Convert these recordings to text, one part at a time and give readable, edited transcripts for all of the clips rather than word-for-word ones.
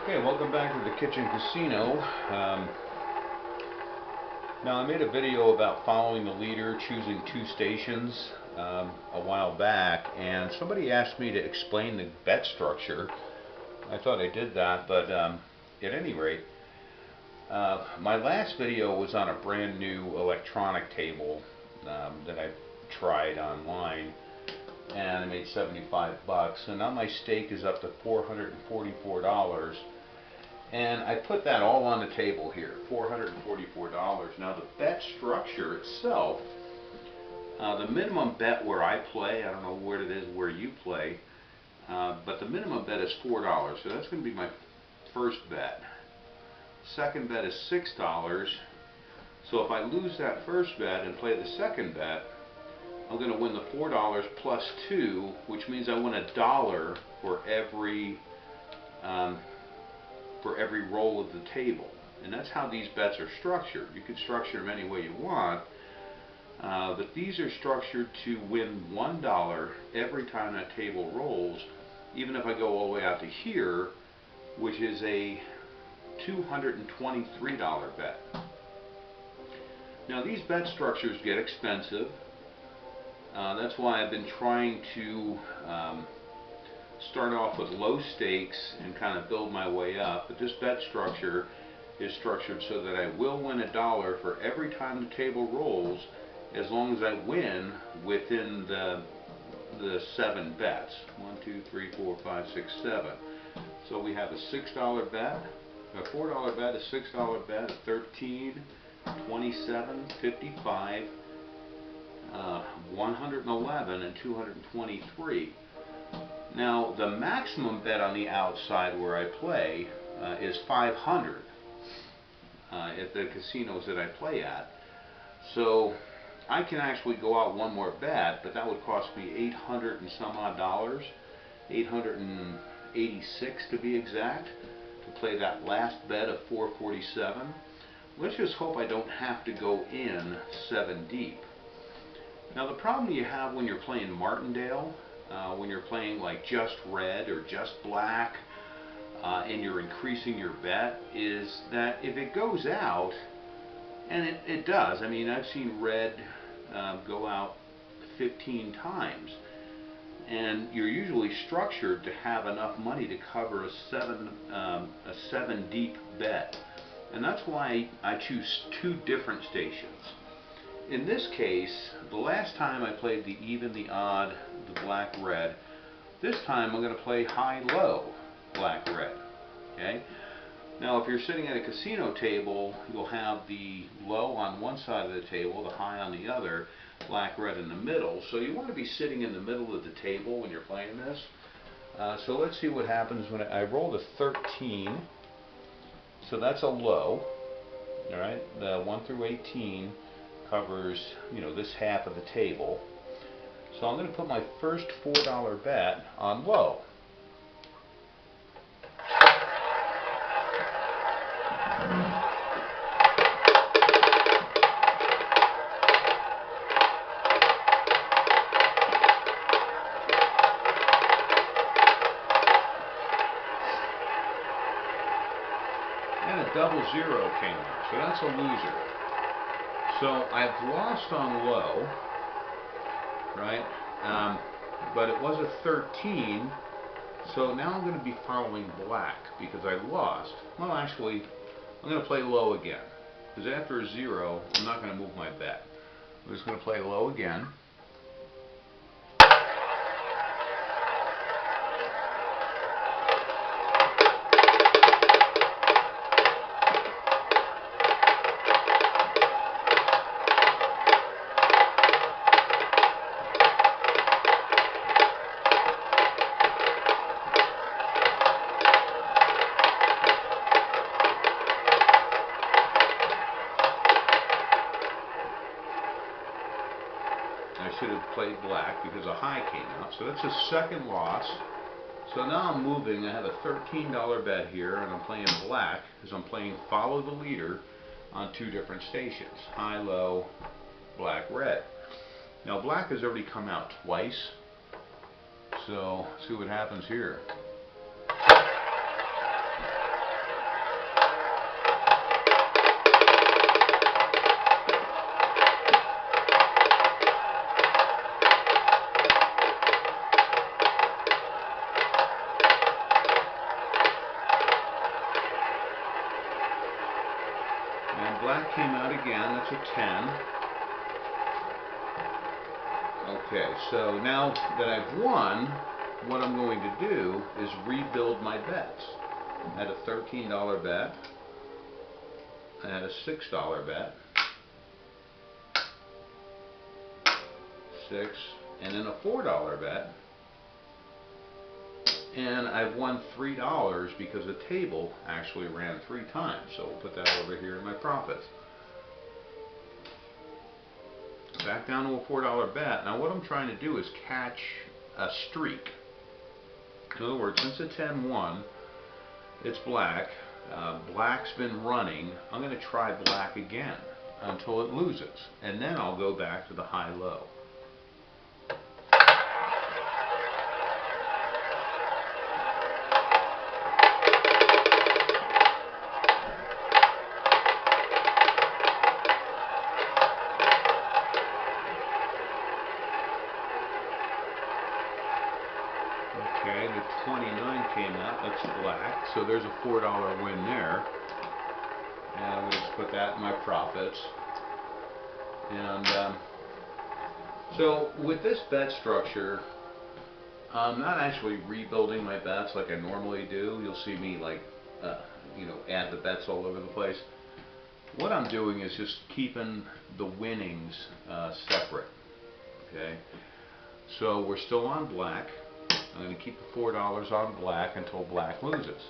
Okay, welcome back to the Kitchen Casino. Now I made a video about following the leader, choosing two stations a while back, and somebody asked me to explain the bet structure. I thought I did that, but at any rate, my last video was on a brand new electronic table that I tried online, and I made 75 bucks, and now my stake is up to $444. And I put that all on the table here, $444. Now the bet structure itself, the minimum bet where I play, I don't know what it is where you play, but the minimum bet is $4, so that's going to be my first bet. Second bet is $6, so if I lose that first bet and play the second bet, I'm going to win the $4 plus 2, which means I win $1 for every roll of the table. And that's how these bets are structured. You can structure them any way you want, but these are structured to win $1 every time that table rolls, even if I go all the way out to here, which is a $223 bet. Now these bet structures get expensive. That's why I've been trying to start off with low stakes and kind of build my way up. But this bet structure is structured so that I will win $1 for every time the table rolls, as long as I win within the 7 bets. 1, 2, 3, 4, 5, 6, 7. So we have a $6 bet, a $4 bet, a $6 bet, a 13, 27, 55, 111, and 223. Now the maximum bet on the outside where I play is 500 at the casinos that I play at. So I can actually go out one more bet, but that would cost me 800 and some odd dollars, 886 to be exact, to play that last bet of 447. Let's just hope I don't have to go in 7 deep. Now the problem you have when you're playing Martindale, when you're playing like just red or just black, and you're increasing your bet, is that if it goes out, and it does, I mean I've seen red go out 15 times, and you're usually structured to have enough money to cover a 7 deep bet, and that's why I choose 2 different stations. In this case, the last time I played the even, the odd, the black, red. This time I'm going to play high, low, black, red. Okay? Now if you're sitting at a casino table, you'll have the low on one side of the table, the high on the other, black, red in the middle. So you want to be sitting in the middle of the table when you're playing this. So let's see what happens when I rolled a 13. So that's a low. Alright, the 1 through 18 covers, you know, this half of the table. So I'm going to put my first $4 bet on low. And a double zero came out, so that's a loser. So I've lost on low, right? But it was a 13, so now I'm going to be following black because I lost. Well, actually, I'm going to play low again, because after a 0, I'm not going to move my bet. I'm just going to play low again. I should have played black because a high came out. So that's a second loss. So now I'm moving. I have a $13 bet here, and I'm playing black because I'm playing follow the leader on 2 different stations. High, low, black, red. Now black has already come out twice. So see what happens here. came out again. That's a 10. Okay, so now that I've won, what I'm going to do is rebuild my bets. I had a $13 bet. I had a $6 bet. 6, and then a $4 bet. And I've won $3 because the table actually ran 3 times. So we'll put that over here in my profits. Back down to a $4 bet. Now what I'm trying to do is catch a streak. In other words, since the 10 won, it's black. Black's been running. I'm going to try black again until it loses. And then I'll go back to the high-low. Okay, the 29 came out, that's black, so there's a $4 win there. And I'm going to just put that in my profits. And so with this bet structure, I'm not actually rebuilding my bets like I normally do. You'll see me like, add the bets all over the place. What I'm doing is just keeping the winnings separate. Okay, so we're still on black. I'm going to keep the $4 on black until black loses.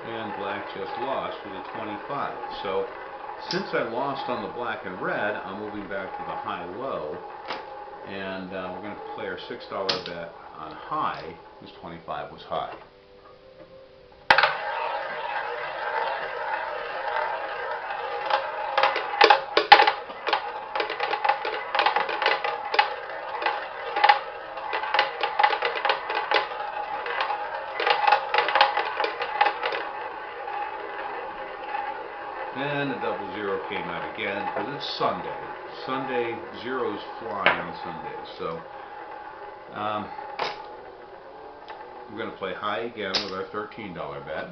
And black just lost with a 25. So since I lost on the black and red, I'm moving back to the high-low, and we're going to play our $6 bet on high, because 25 was high. And the double zero came out again because it's Sunday. Sunday, zeros fly on Sundays. So we're going to play high again with our $13 bet.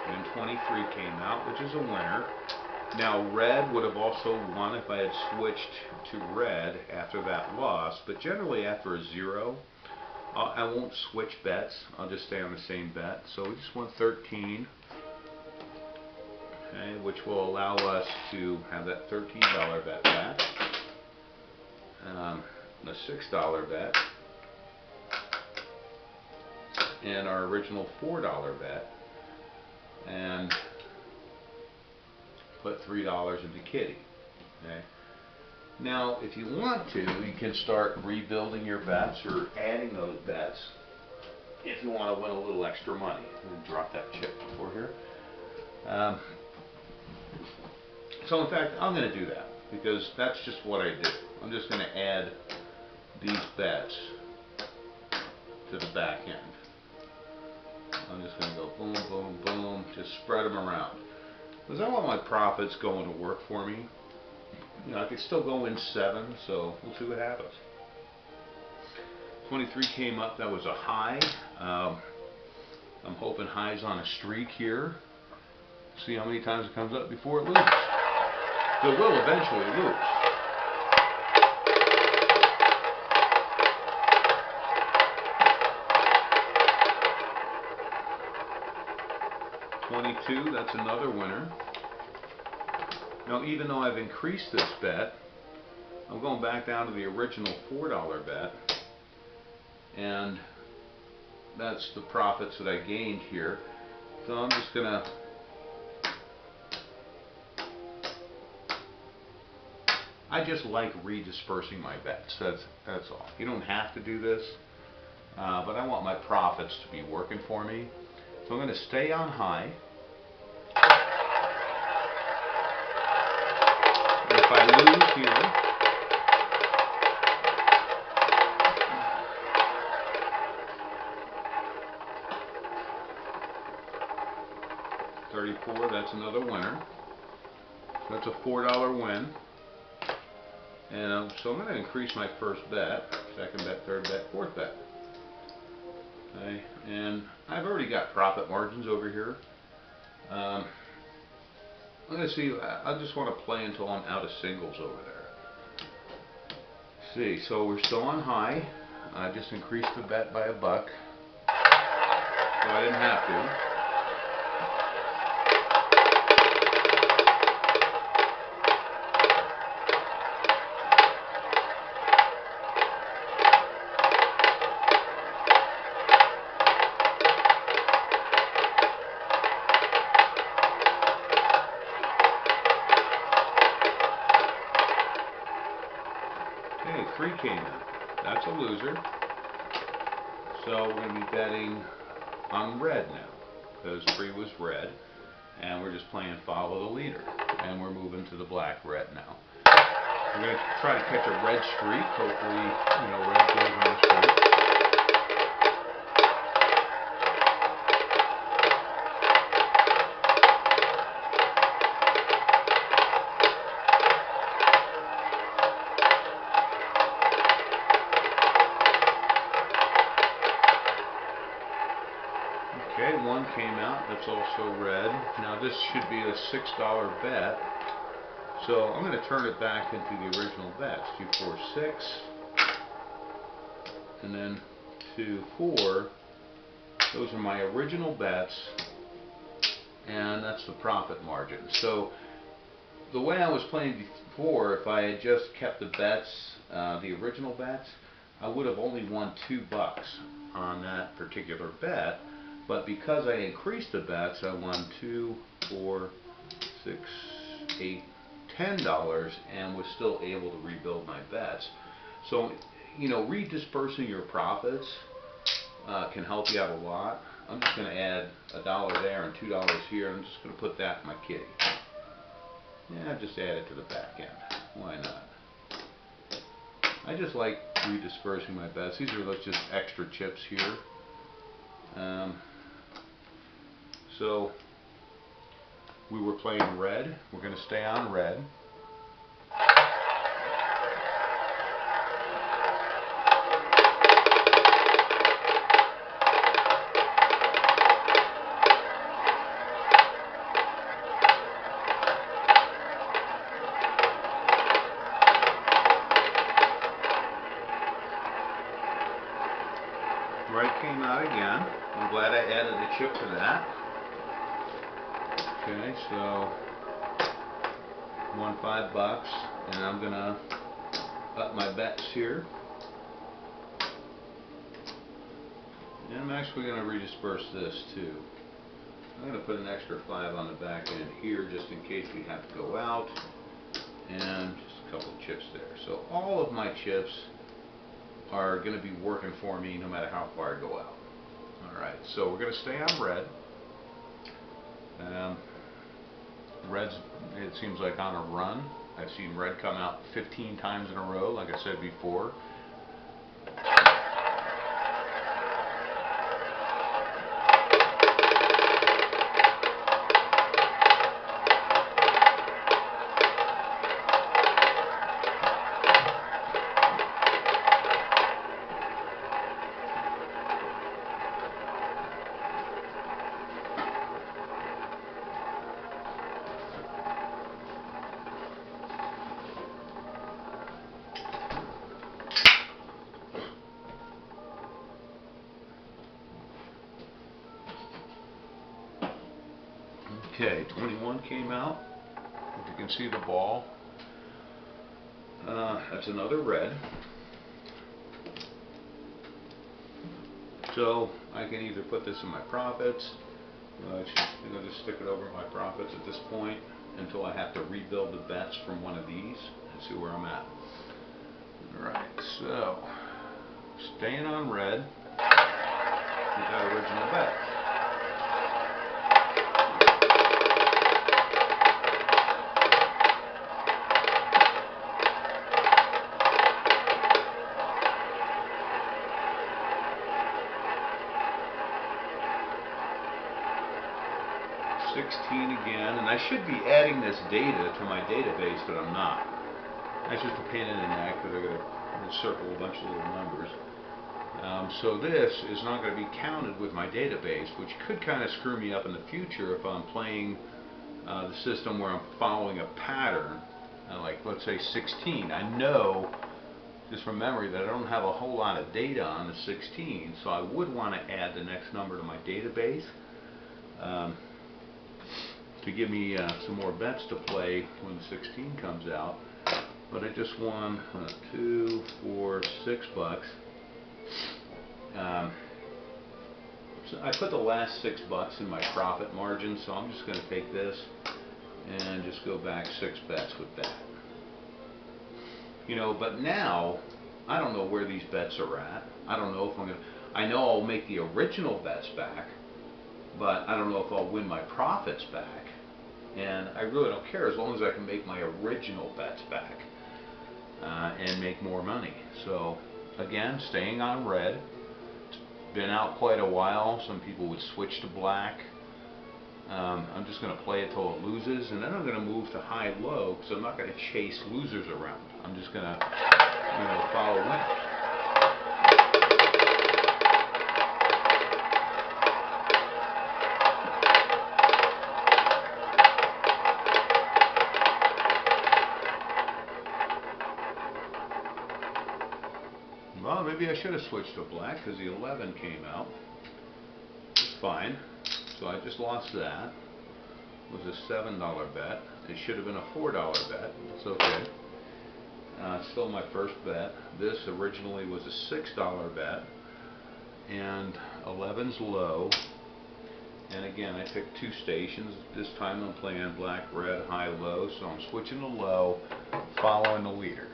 And 23 came out, which is a winner. Now red would have also won if I had switched to red after that loss, but generally after a zero, I won't switch bets. I'll just stay on the same bet. So we just won 13, okay, which will allow us to have that $13 bet back, the $6 bet, and our original $4 bet, and put $3 into kitty. Okay. Now, if you want to, you can start rebuilding your bets or adding those bets if you want to win a little extra money. I'm going to drop that chip before here. So in fact, I'm going to do that because that's just what I do. I'm just going to add these bets to the back end. I'm just going to go boom, boom, boom, just spread them around. Because I want my profits going to work for me. You know, I could still go in 7, so we'll see what happens. 23 came up, that was a high. I'm hoping high's on a streak here. See how many times it comes up before it loses. It will eventually lose. $22, that's another winner. Now, even though I've increased this bet, I'm going back down to the original $4 bet, and that's the profits that I gained here. So I'm just going to, I just like redispersing my bets. That's all. You don't have to do this, but I want my profits to be working for me. So I'm going to stay on high. And if I lose here, $34, that's another winner. So that's a $4 win. And so I'm going to increase my first bet, second bet, third bet, fourth bet. Okay, and I've already got profit margins over here. I'm going to see, I just want to play until I'm out of singles over there. See, so we're still on high. I just increased the bet by $1, so I didn't have to. Okay, 3 came in. That's a loser. So we're going to be betting on red now, because 3 was red, and we're just playing follow the leader, and we're moving to the black-red now. We're going to try to catch a red streak. Hopefully, red goes on a streak. Okay, 1 came out, that's also red. Now this should be a $6 bet, so I'm going to turn it back into the original bets. 2, 4, 6, and then 2, 4. Those are my original bets, and that's the profit margin. So the way I was playing before, if I had just kept the bets, the original bets, I would have only won $2 on that particular bet. But because I increased the bets, I won $2, 4, 6, 8, $10, and was still able to rebuild my bets. So, redispersing your profits can help you out a lot. I'm just going to add $1 there and $2 here. I'm just going to put that in my kitty. Yeah, just add it to the back end. Why not? I just like redispersing my bets. These are just extra chips here. So we were playing red. We're going to stay on red. Red came out again. I'm glad I added a chip to that. Okay, so won $5, and I'm gonna up my bets here. And I'm actually gonna redisperse this too. I'm gonna put an extra 5 on the back end here, just in case we have to go out, and just a couple of chips there. So all of my chips are gonna be working for me no matter how far I go out. All right, so we're gonna stay on red. Red's, it seems like, on a run. I've seen red come out 15 times in a row, like I said before. Okay, 21 came out. If you can see the ball, that's another red. So I can either put this in my profits, which I'm going to just stick it over my profits at this point until I have to rebuild the bets from one of these. Let's see where I'm at. Alright, so staying on red with that original bet. Again, and I should be adding this data to my database, but I'm not. That's just a pain in the neck because I got to circle a bunch of little numbers. So this is not going to be counted with my database, which could kind of screw me up in the future if I'm playing the system where I'm following a pattern, like let's say 16. I know just from memory that I don't have a whole lot of data on the 16, so I would want to add the next number to my database. To give me some more bets to play when the 16 comes out. But I just won $2, $4, $6. So I put the last $6 in my profit margin, so I'm just going to take this and just go back 6 bets with that. You know, but now I don't know where these bets are at. I don't know if I'm going to. I know I'll make the original bets back, but I don't know if I'll win my profits back. And I really don't care as long as I can make my original bets back and make more money. So again, staying on red. It's been out quite a while. Some people would switch to black. I'm just going to play it till it loses, and then I'm going to move to high-low because I'm not going to chase losers around. I'm just going to, follow winners. Well, maybe I should have switched to black because the 11 came out. It's fine. So I just lost that. It was a $7 bet. It should have been a $4 bet. It's okay. Still my first bet. This originally was a $6 bet. And 11's low. And again, I picked 2 stations. This time I'm playing black, red, high, low. So I'm switching to low, following the leader.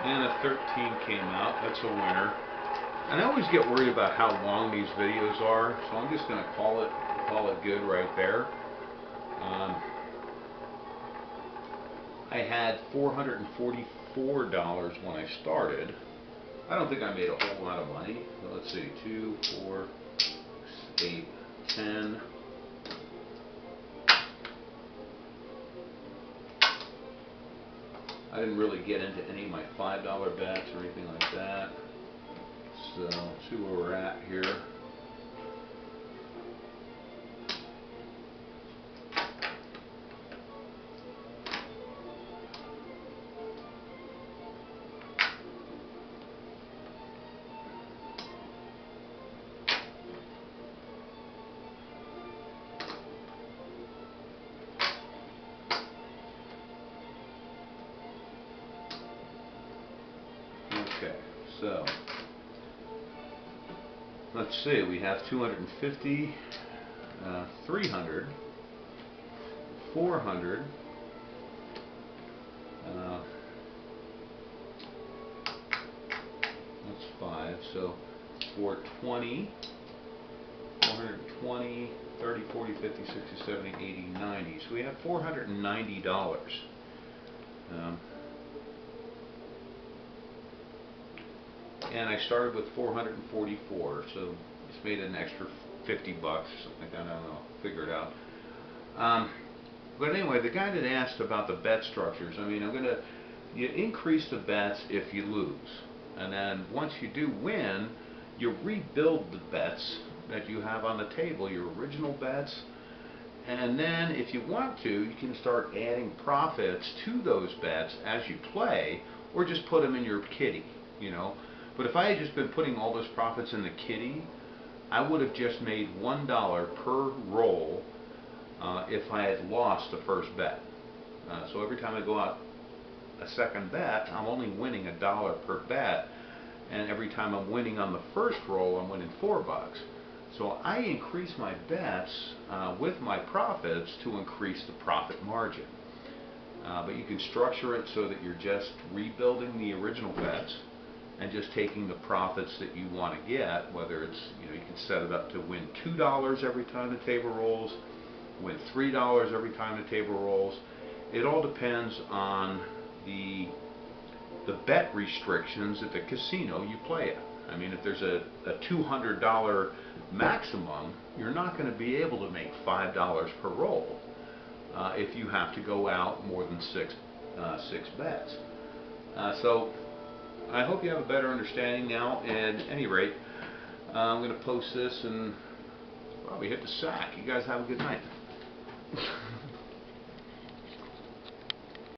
And a 13 came out. That's a winner. And I always get worried about how long these videos are, so I'm just going to call it good right there. I had $444 when I started. I don't think I made a whole lot of money. So let's see, 2, 4, 8, 10. I didn't really get into any of my $5 bets or anything like that. So let's see where we're at here. Okay, so let's see, we have 250, 300, 400, that's 5, so 420, 420, 30, 40, 50, 60, 70, 80, 90. So we have $490. And I started with 444, so it's made an extra $50 or something like that. I don't know, figure it out. But anyway, the guy that asked about the bet structures, I mean, you increase the bets if you lose. And then once you do win, you rebuild the bets that you have on the table, your original bets. And then if you want to, you can start adding profits to those bets as you play, or just put them in your kitty, But if I had just been putting all those profits in the kitty, I would have just made $1 per roll if I had lost the first bet. So every time I go out a second bet, I'm only winning $1 per bet, and every time I'm winning on the first roll, I'm winning $4. So I increase my bets with my profits to increase the profit margin. But you can structure it so that you're just rebuilding the original bets and just taking the profits that you want to get, whether it's, you can set it up to win $2 every time the table rolls, win $3 every time the table rolls. It all depends on the bet restrictions at the casino you play at. I mean, if there's a $200 maximum, you're not going to be able to make $5 per roll if you have to go out more than six bets. So I hope you have a better understanding now. At any rate, I'm going to post this and probably hit the sack. You guys have a good night.